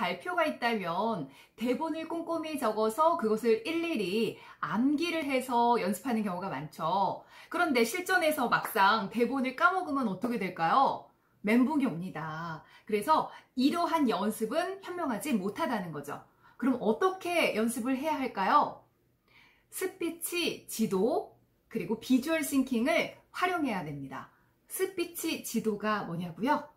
발표가 있다면 대본을 꼼꼼히 적어서 그것을 일일이 암기를 해서 연습하는 경우가 많죠. 그런데 실전에서 막상 대본을 까먹으면 어떻게 될까요? 멘붕이 옵니다. 그래서 이러한 연습은 현명하지 못하다는 거죠. 그럼 어떻게 연습을 해야 할까요? 스피치 지도 그리고 비주얼 싱킹을 활용해야 됩니다. 스피치 지도가 뭐냐고요?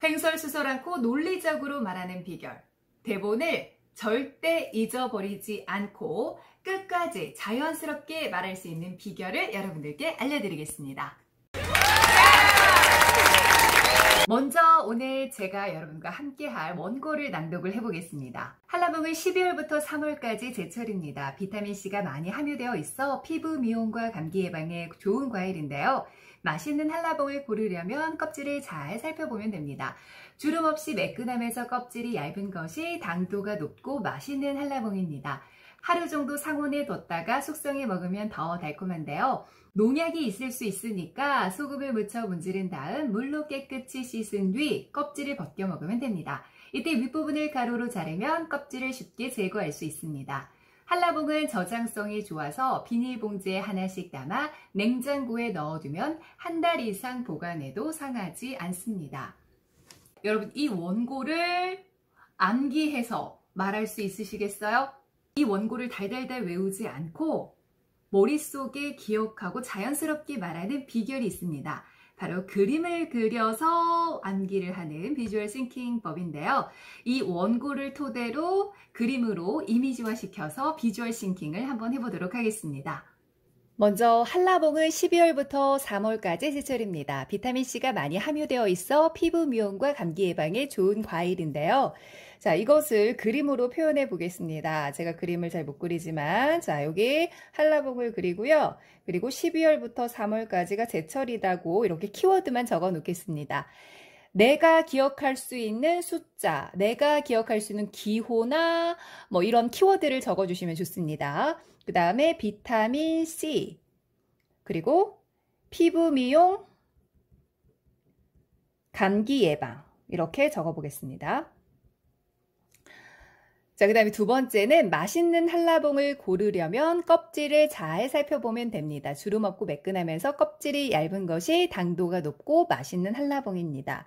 횡설수설 않고 논리적으로 말하는 비결. 대본을 절대 잊어버리지 않고 끝까지 자연스럽게 말할 수 있는 비결을 여러분들께 알려드리겠습니다. 먼저 오늘 제가 여러분과 함께할 원고를 낭독을 해보겠습니다. 한라봉은 12월부터 3월까지 제철입니다. 비타민C가 많이 함유되어 있어 피부 미용과 감기 예방에 좋은 과일인데요. 맛있는 한라봉을 고르려면 껍질을 잘 살펴보면 됩니다. 주름 없이 매끈하면서 껍질이 얇은 것이 당도가 높고 맛있는 한라봉입니다. 하루 정도 상온에 뒀다가 숙성해 먹으면 더 달콤한데요. 농약이 있을 수 있으니까 소금을 묻혀 문지른 다음 물로 깨끗이 씻은 뒤 껍질을 벗겨 먹으면 됩니다. 이때 윗부분을 가로로 자르면 껍질을 쉽게 제거할 수 있습니다. 한라봉은 저장성이 좋아서 비닐봉지에 하나씩 담아 냉장고에 넣어두면 한 달 이상 보관해도 상하지 않습니다. 여러분, 이 원고를 암기해서 말할 수 있으시겠어요? 이 원고를 달달달 외우지 않고 머릿속에 기억하고 자연스럽게 말하는 비결이 있습니다. 바로 그림을 그려서 암기를 하는 비주얼 싱킹법인데요. 이 원고를 토대로 그림으로 이미지화 시켜서 비주얼 싱킹을 한번 해보도록 하겠습니다. 먼저 한라봉은 12월부터 3월까지 제철입니다. 비타민C가 많이 함유되어 있어 피부 미용과 감기 예방에 좋은 과일인데요. 자, 이것을 그림으로 표현해 보겠습니다. 제가 그림을 잘 못 그리지만, 자, 여기 한라봉을 그리고요. 그리고 12월부터 3월까지가 제철이라고 이렇게 키워드만 적어 놓겠습니다. 내가 기억할 수 있는 숫자, 내가 기억할 수 있는 기호나 뭐 이런 키워드를 적어 주시면 좋습니다. 그 다음에 비타민 C, 그리고 피부 미용, 감기 예방 이렇게 적어 보겠습니다. 자, 그 다음에 두 번째는 맛있는 한라봉을 고르려면 껍질을 잘 살펴보면 됩니다. 주름 없고 매끈하면서 껍질이 얇은 것이 당도가 높고 맛있는 한라봉입니다.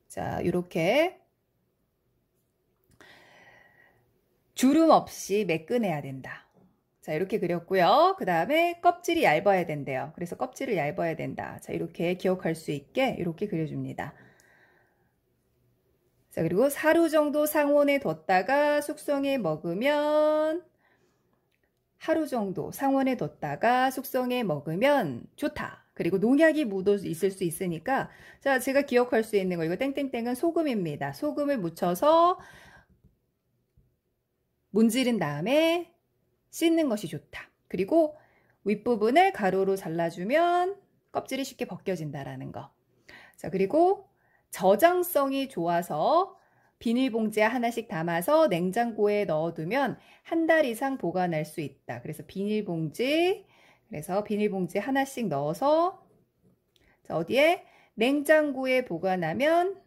자, 이렇게 주름 없이 매끈해야 된다. 자, 이렇게 그렸고요. 그 다음에 껍질이 얇아야 된대요. 그래서 껍질을 얇아야 된다. 자, 이렇게 기억할 수 있게 이렇게 그려줍니다. 자, 그리고 하루 정도 상온에 뒀다가 숙성해 먹으면 하루 정도 상온에 뒀다가 숙성해 먹으면 좋다. 그리고 농약이 묻어 있을 수 있으니까 자, 제가 기억할 수 있는 거 이거 땡땡땡은 소금입니다. 소금을 묻혀서 문지른 다음에 씻는 것이 좋다. 그리고 윗부분을 가로로 잘라주면 껍질이 쉽게 벗겨진다라는 거. 자, 그리고 저장성이 좋아서 비닐봉지에 하나씩 담아서 냉장고에 넣어두면 한 달 이상 보관할 수 있다. 그래서 비닐봉지 하나씩 넣어서 자, 어디에? 냉장고에 보관하면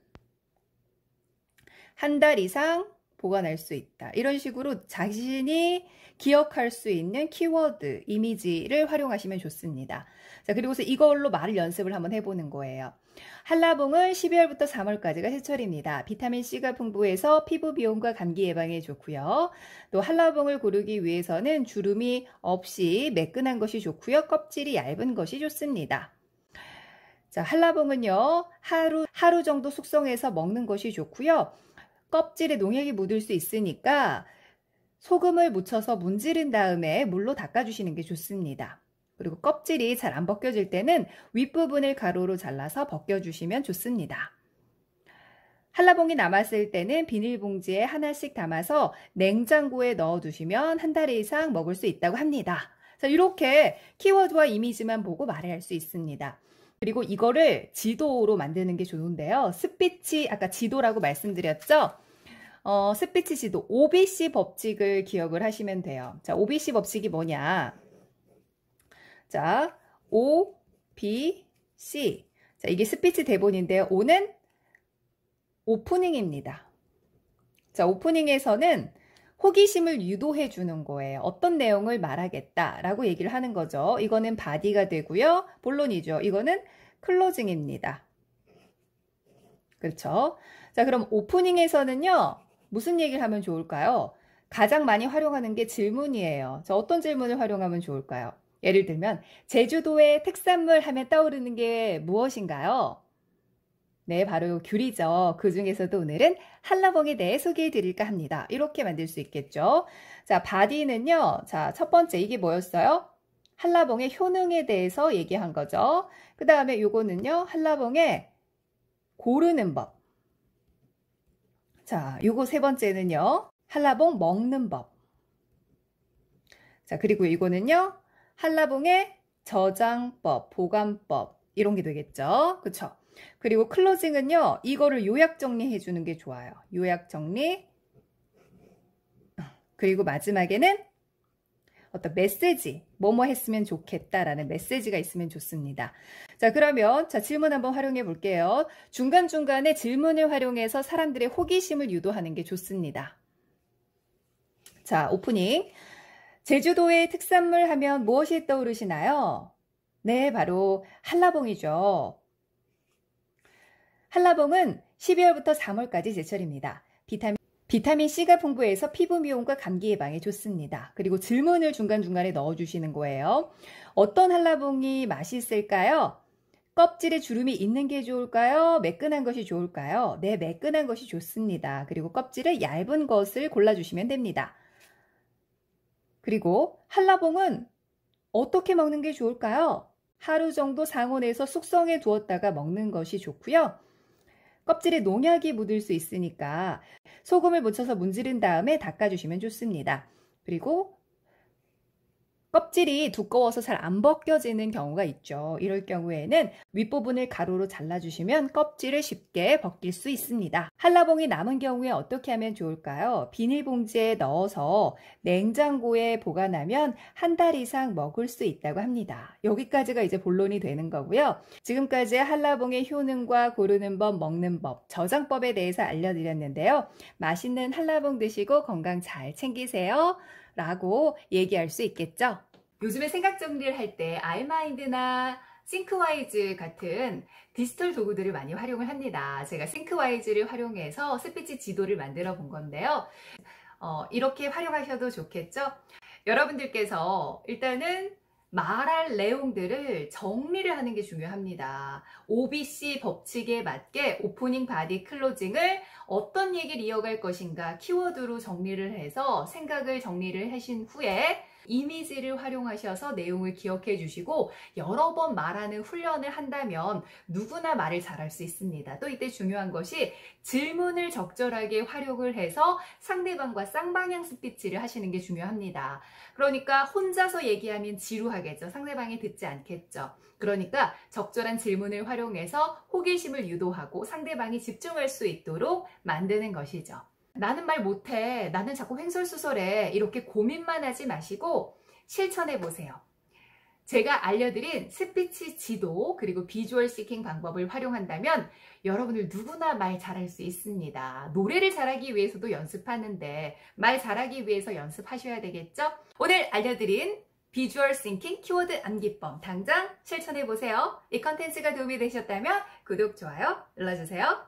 한 달 이상 보관할 수 있다. 이런 식으로 자신이 기억할 수 있는 키워드, 이미지를 활용하시면 좋습니다. 자, 그리고서 이걸로 말을 연습을 한번 해보는 거예요. 한라봉은 12월부터 3월까지가 제철입니다. 비타민C가 풍부해서 피부 미용과 감기 예방에 좋고요. 또 한라봉을 고르기 위해서는 주름이 없이 매끈한 것이 좋고요. 껍질이 얇은 것이 좋습니다. 자, 한라봉은요, 하루 정도 숙성해서 먹는 것이 좋고요. 껍질에 농약이 묻을 수 있으니까 소금을 묻혀서 문지른 다음에 물로 닦아주시는 게 좋습니다. 그리고 껍질이 잘 안 벗겨질 때는 윗부분을 가로로 잘라서 벗겨주시면 좋습니다. 한라봉이 남았을 때는 비닐봉지에 하나씩 담아서 냉장고에 넣어두시면 한 달 이상 먹을 수 있다고 합니다. 자, 이렇게 키워드와 이미지만 보고 말할 수 있습니다. 그리고 이거를 지도로 만드는 게 좋은데요. 스피치, 아까 지도라고 말씀드렸죠? 스피치 지도, OBC 법칙을 기억을 하시면 돼요. 자, OBC 법칙이 뭐냐? 자, O, B, C. 자, 이게 스피치 대본인데요. O는 오프닝입니다. 자, 오프닝에서는 호기심을 유도해 주는 거예요. 어떤 내용을 말하겠다라고 얘기를 하는 거죠. 이거는 바디가 되고요. 본론이죠. 이거는 클로징입니다. 그렇죠? 자, 그럼 오프닝에서는요. 무슨 얘기를 하면 좋을까요? 가장 많이 활용하는 게 질문이에요. 자, 어떤 질문을 활용하면 좋을까요? 예를 들면 제주도의 특산물 하면 떠오르는 게 무엇인가요? 네, 바로 귤이죠. 그 중에서도 오늘은 한라봉에 대해 소개해 드릴까 합니다. 이렇게 만들 수 있겠죠. 자, 바디는요. 자, 첫 번째 이게 뭐였어요? 한라봉의 효능에 대해서 얘기한 거죠. 그 다음에 요거는요. 한라봉의 고르는 법. 자, 요거 세 번째는요. 한라봉 먹는 법. 자, 그리고 이거는요. 한라봉의 저장법, 보관법 이런 게 되겠죠. 그쵸? 그리고 클로징은요. 이거를 요약 정리해 주는 게 좋아요. 요약 정리. 그리고 마지막에는 어떤 메시지, 뭐뭐 했으면 좋겠다라는 메시지가 있으면 좋습니다. 자, 그러면 자, 질문 한번 활용해 볼게요. 중간중간에 질문을 활용해서 사람들의 호기심을 유도하는 게 좋습니다. 자, 오프닝. 제주도의 특산물 하면 무엇이 떠오르시나요? 네, 바로 한라봉이죠. 한라봉은 12월부터 3월까지 제철입니다. 비타민 C가 풍부해서 피부 미용과 감기 예방에 좋습니다. 그리고 질문을 중간중간에 넣어주시는 거예요. 어떤 한라봉이 맛있을까요? 껍질에 주름이 있는 게 좋을까요? 매끈한 것이 좋을까요? 네, 매끈한 것이 좋습니다. 그리고 껍질을 얇은 것을 골라주시면 됩니다. 그리고 한라봉은 어떻게 먹는 게 좋을까요? 하루 정도 상온에서 숙성해 두었다가 먹는 것이 좋고요. 껍질에 농약이 묻을 수 있으니까 소금을 묻혀서 문지른 다음에 닦아주시면 좋습니다. 그리고 껍질이 두꺼워서 잘 안 벗겨지는 경우가 있죠. 이럴 경우에는 윗부분을 가로로 잘라주시면 껍질을 쉽게 벗길 수 있습니다. 한라봉이 남은 경우에 어떻게 하면 좋을까요? 비닐봉지에 넣어서 냉장고에 보관하면 한 달 이상 먹을 수 있다고 합니다. 여기까지가 이제 본론이 되는 거고요. 지금까지 한라봉의 효능과 고르는 법, 먹는 법, 저장법에 대해서 알려드렸는데요. 맛있는 한라봉 드시고 건강 잘 챙기세요. 라고 얘기할 수 있겠죠. 요즘에 생각 정리를 할 때 아이마인드나 싱크와이즈 같은 디지털 도구들을 많이 활용을 합니다. 제가 싱크와이즈를 활용해서 스피치 지도를 만들어 본 건데요. 이렇게 활용하셔도 좋겠죠. 여러분들께서 일단은 말할 내용들을 정리를 하는 게 중요합니다. OBC 법칙에 맞게 오프닝, 바디, 클로징을 어떤 얘기를 이어갈 것인가 키워드로 정리를 해서 생각을 정리를 하신 후에 이미지를 활용하셔서 내용을 기억해 주시고 여러 번 말하는 훈련을 한다면 누구나 말을 잘할 수 있습니다. 또 이때 중요한 것이 질문을 적절하게 활용을 해서 상대방과 쌍방향 스피치를 하시는 게 중요합니다. 그러니까 혼자서 얘기하면 지루하겠죠. 상대방이 듣지 않겠죠. 그러니까 적절한 질문을 활용해서 호기심을 유도하고 상대방이 집중할 수 있도록 만드는 것이죠. 나는 말 못해. 나는 자꾸 횡설수설해. 이렇게 고민만 하지 마시고 실천해 보세요. 제가 알려드린 스피치 지도 그리고 비주얼 시킹 방법을 활용한다면 여러분들 누구나 말 잘할 수 있습니다. 노래를 잘하기 위해서도 연습하는데 말 잘하기 위해서 연습하셔야 되겠죠? 오늘 알려드린 비주얼 싱킹 키워드 암기법 당장 실천해 보세요. 이 컨텐츠가 도움이 되셨다면 구독, 좋아요 눌러주세요.